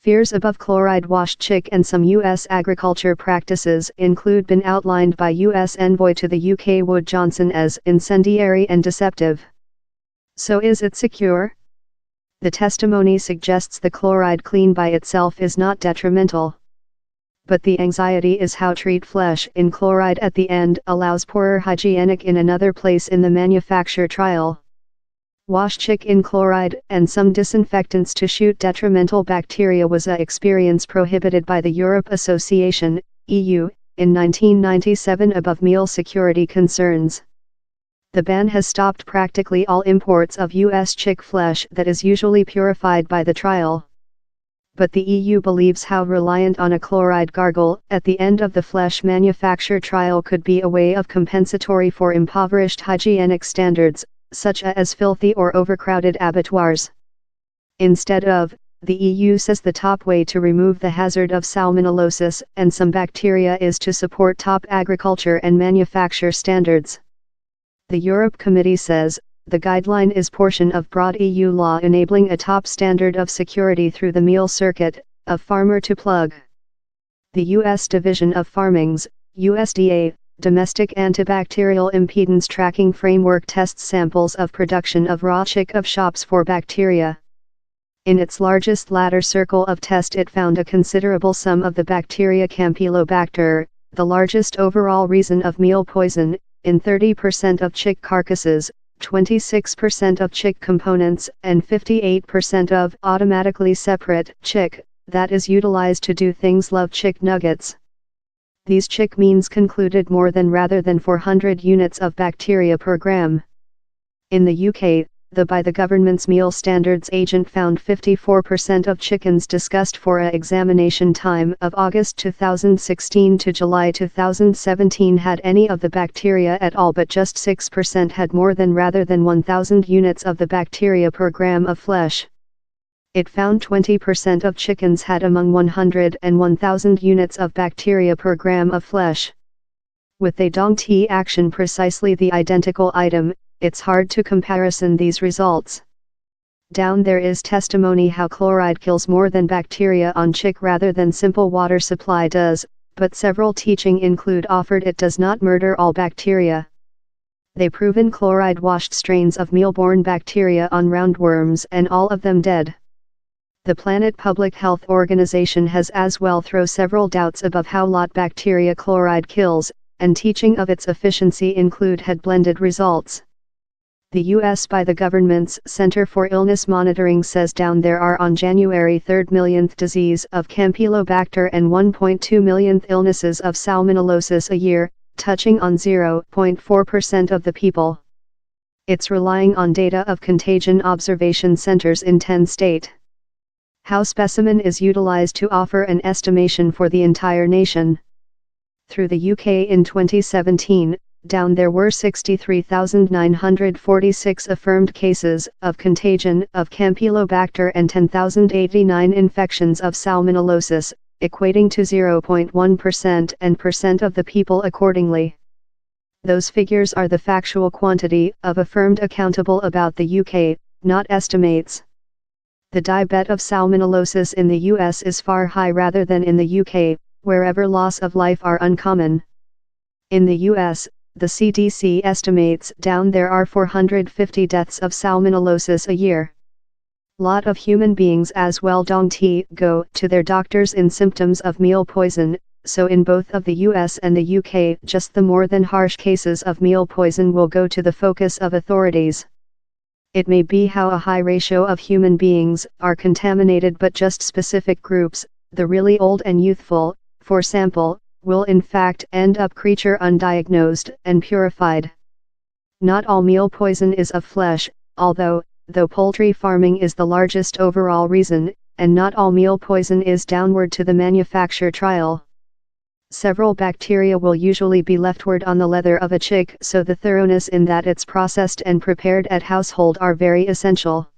Fears above chloride-washed chick and some U.S. agriculture practices include been outlined by U.S. envoy to the UK Wood Johnson as incendiary and deceptive. So is it secure? The testimony suggests the chloride clean by itself is not detrimental. But the anxiety is how treat flesh in chloride at the end allows poorer hygienic in another place in the manufacture trial. Wash chick in chloride and some disinfectants to shoot detrimental bacteria was a experience prohibited by the Europe Association, EU, in 1997 above meal security concerns. The ban has stopped practically all imports of U.S. chick flesh that is usually purified by the trial. But the EU believes how reliant on a chloride gargle at the end of the flesh manufacture trial could be a way of compensatory for impoverished hygienic standards, such as filthy or overcrowded abattoirs. Instead of, the EU says the top way to remove the hazard of salmonellosis and some bacteria is to support top agriculture and manufacture standards. The Europe Committee says, the guideline is portion of broad EU law enabling a top standard of security through the meal circuit, of farmer to plug. The U.S. Division of Farming's, USDA, Domestic Antibacterial Impedance Tracking Framework tests samples of production of raw chick of shops for bacteria. In its largest ladder circle of test it found a considerable sum of the bacteria Campylobacter, the largest overall reason of meal poison, in 30% of chick carcasses, 26% of chick components, and 58% of automatically separate chick, that is utilized to do things love chick nuggets. These chick means concluded more than rather than 400 units of bacteria per gram. In the UK, by the government's meal standards agent found 54% of chickens discussed for a examination time of August 2016 to July 2017 had any of the bacteria at all, but just 6% had more than rather than 1,000 units of the bacteria per gram of flesh. It found 20% of chickens had among 100 and 1,000 units of bacteria per gram of flesh. With a Dong-T action precisely the identical item, it's hard to comparison these results. Down there is testimony how chloride kills more than bacteria on chick rather than simple water supply does, but several teaching include offered it does not murder all bacteria. They proven chloride washed strains of meal-borne bacteria on roundworms and all of them dead. The Planet Public Health Organization has as well thrown several doubts above how lot bacteria chloride kills, and teaching of its efficiency include had blended results. The U.S. by the government's Center for Illness Monitoring says down there are on January 3 millionth disease of Campylobacter and 1.2 millionth illnesses of salmonellosis a year, touching on 0.4% of the people. It's relying on data of contagion observation centers in 10 states. How specimen is utilized to offer an estimation for the entire nation. Through the UK in 2017, down there were 63,946 affirmed cases of contagion of Campylobacter and 10,089 infections of salmonellosis, equating to 0.1% and % of the people accordingly. Those figures are the factual quantity of affirmed accountable about the UK, not estimates. The die-bet of salmonellosis in the US is far high rather than in the UK, wherever loss of life are uncommon. In the US, the CDC estimates down there are 450 deaths of salmonellosis a year. Lot of human beings as well don't go to their doctors in symptoms of meal poison, so in both of the US and the UK just the more than harsh cases of meal poison will go to the focus of authorities. It may be how a high ratio of human beings are contaminated, but just specific groups, the really old and youthful, for example, will in fact end up creature undiagnosed and purified. Not all meal poison is of flesh, though poultry farming is the largest overall reason, and not all meal poison is downward to the manufacture trial. Several bacteria will usually be leftward on the leather of a chick, so the thoroughness in that it's processed and prepared at household are very essential.